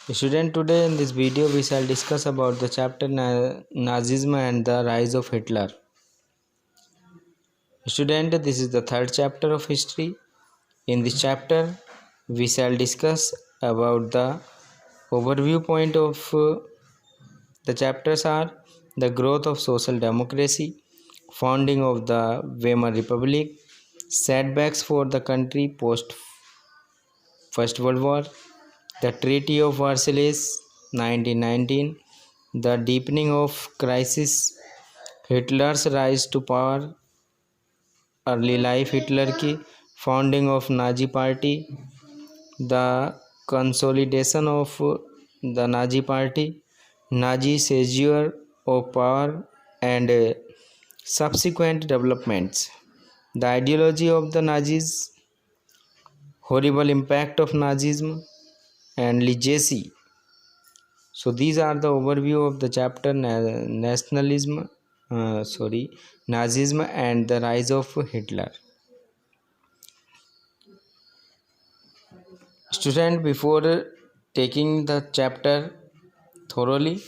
Student, today in this video we shall discuss about the chapter Nazism and the rise of Hitler. Student, this is the third chapter of history. In this chapter we shall discuss about the overview point of the chapters are the growth of social democracy, founding of the Weimar Republic, setbacks for the country post First World War, the Treaty of Versailles 1919, the deepening of crisis, Hitler's rise to power, early life Hitler की, founding of Nazi party, the consolidation of the Nazi party, Nazi seizure of power and subsequent developments, the ideology of the Nazis, horrible impact of Nazism and legacy. So these are the overview of the chapter Nazism and the rise of Hitler. Student, before taking the chapter thoroughly,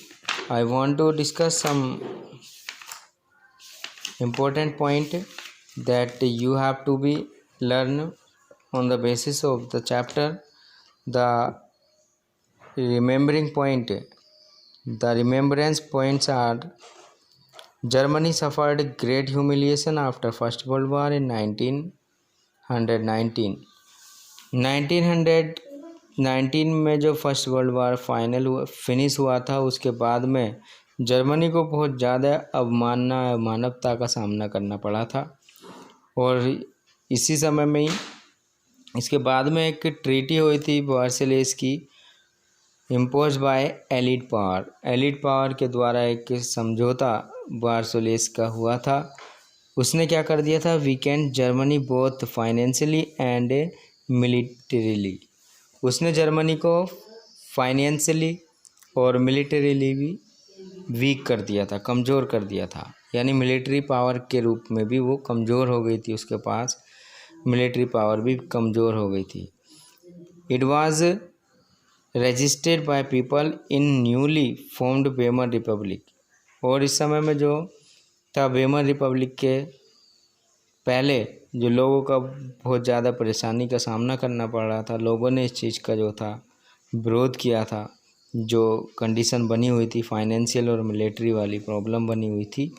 I want to discuss some important point that you have to be learn on the basis of the chapter. The remembering point, the remembrance points are: Germany suffered great humiliation after First World War in 1919. 1919 में जो first world war finish हुआ था, उसके बाद में Germany को बहुत ज़्यादा अवमानना, मानवता का सामना करना पड़ा था। और इसी समय में ही इसके बाद में एक ट्रीटी हुई थी वर्साइलेस की, इम्पोज बाय एलिड पावर के द्वारा एक समझौता वर्साइलेस का हुआ था। उसने क्या कर दिया था, weekend Germany both financially and militarily. उसने जर्मनी को फाइनेंशियली और मिलिटरीली भी वीक कर दिया था, कमज़ोर कर दिया था। यानी मिलिट्री पावर के रूप में भी वो कमज़ोर हो गई थी, उसके पास मिलिट्री पावर भी कमज़ोर हो गई थी। It was registered by people in newly formed Weimar Republic. और इस समय में जो था वेमर रिपब्लिक के पहले जो लोगों का बहुत ज़्यादा परेशानी का सामना करना पड़ रहा था, लोगों ने इस चीज़ का जो था विरोध किया था। जो कंडीशन बनी हुई थी, फाइनेंशियल और मिलिट्री वाली प्रॉब्लम बनी हुई थी,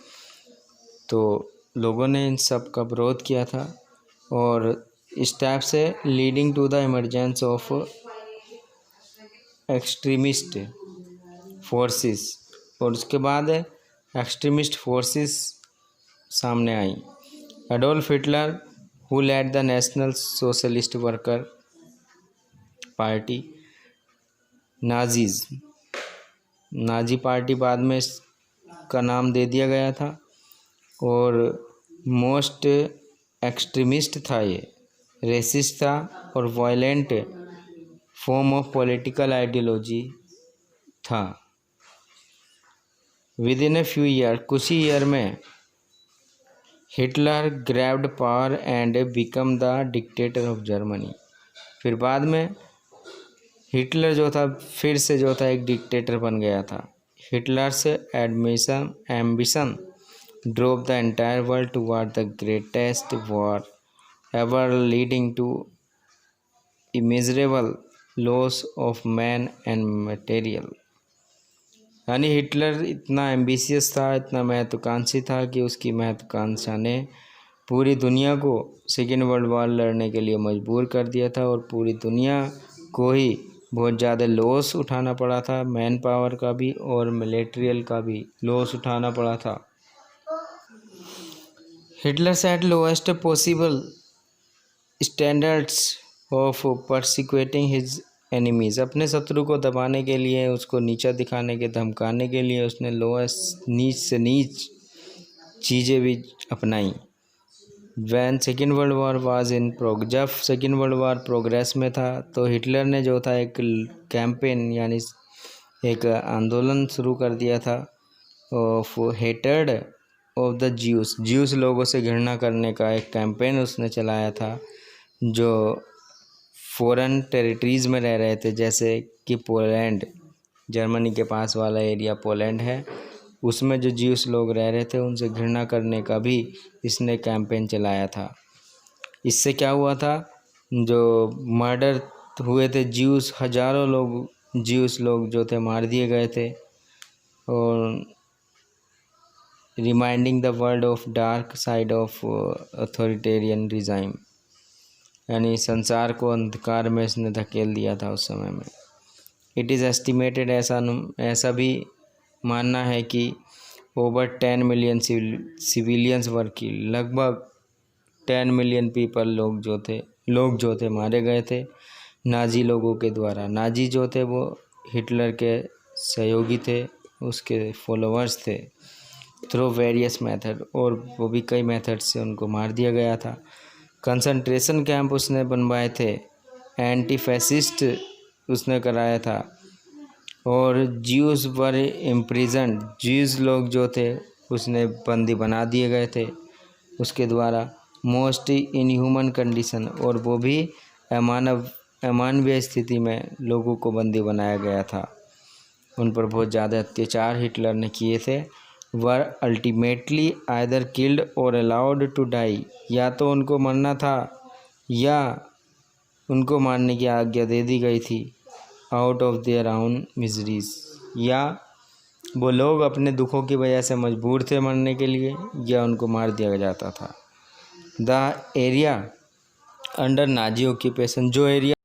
तो लोगों ने इन सब का विरोध किया था। और इस टाइप से leading to the emergence of extremist forces. और उसके बाद एक्सट्रीमिस्ट फोर्सेस सामने आई। Adolf Hitler who led the national socialist worker party, Nazi party बाद में इसका नाम दे दिया गया था। और मोस्ट एक्सट्रीमिस्ट था, ये रेसिस्ट था और violent form of political ideology था। Within a few year, कुछ ही ईयर में Hitler grabbed power and become the dictator of Germany. फिर बाद में हिटलर जो था फिर से जो था एक डिक्टेटर बन गया था। हिटलर से ambition drove the entire world toward the greatest war ever, leading to immeasurable loss of man and material. यानी हिटलर इतना एम्बिशियस था, इतना महत्वाकांक्षी था कि उसकी महत्वाकांक्षा ने पूरी दुनिया को सेकेंड वर्ल्ड वॉर लड़ने के लिए मजबूर कर दिया था। और पूरी दुनिया को ही बहुत ज़्यादा लॉस उठाना पड़ा था, मैन पावर का भी और मिलिट्रियल का भी लॉस उठाना पड़ा था। Hitler set lowest possible standards of persecuting his enemies. अपने शत्रु को दबाने के लिए, उसको नीचा दिखाने के, धमकाने के लिए उसने लोएस्ट, नीच से नीच चीज़ें भी अपनाई। When second world war was in progress, जब सेकेंड वर्ल्ड वॉर प्रोग्रेस में था, तो हिटलर ने जो था एक कैंपेन यानी एक आंदोलन शुरू कर दिया था of hated of the juice लोगों से घृणा करने का एक कैंपेन उसने चलाया था, जो फॉरेन टेरिटरीज़ में रह रहे थे, जैसे कि पोलैंड, जर्मनी के पास वाला एरिया पोलैंड है, उसमें जो ज्यूस लोग रह रहे थे उनसे घृणा करने का भी इसने कैंपेन चलाया था। इससे क्या हुआ था, जो मर्डर हुए थे ज्यूस, हज़ारों लोग ज्यूस लोग जो थे मार दिए गए थे। और reminding the world of dark side of authoritarian regime, यानी संसार को अंधकार में इसने धकेल दिया था उस समय में। इट इज़ एस्टिमेटेड, ऐसा भी मानना है कि over 10 million civilians were killed, लगभग 10 मिलियन पीपल लोग जो थे मारे गए थे नाजी लोगों के द्वारा। नाजी जो थे वो हिटलर के सहयोगी थे, उसके फॉलोअर्स थे, थ्रू वेरियस मेथड, और वो भी कई मेथड से उनको मार दिया गया था। कंसंट्रेशन कैंप उसने बनवाए थे, एंटी फैसिस्ट उसने कराया था, और ज्यूस वर इम्प्रिजन, ज्यूस लोग जो थे उसने बंदी बना दिए गए थे उसके द्वारा, मोस्ट इनह्यूमन कंडीशन, और वो भी अमानवीय स्थिति में लोगों को बंदी बनाया गया था। उन पर बहुत ज़्यादा अत्याचार हिटलर ने किए थे। वर अल्टीमेटली आइदर किल्ड और अलाउड टू डाई, या तो उनको मरना था या उनको मारने की आज्ञा दे दी गई थी, out of their own miseries, या वो लोग अपने दुखों की वजह से मजबूर थे मरने के लिए, या उनको मार दिया जाता था। The area under Nazi occupation, जो एरिया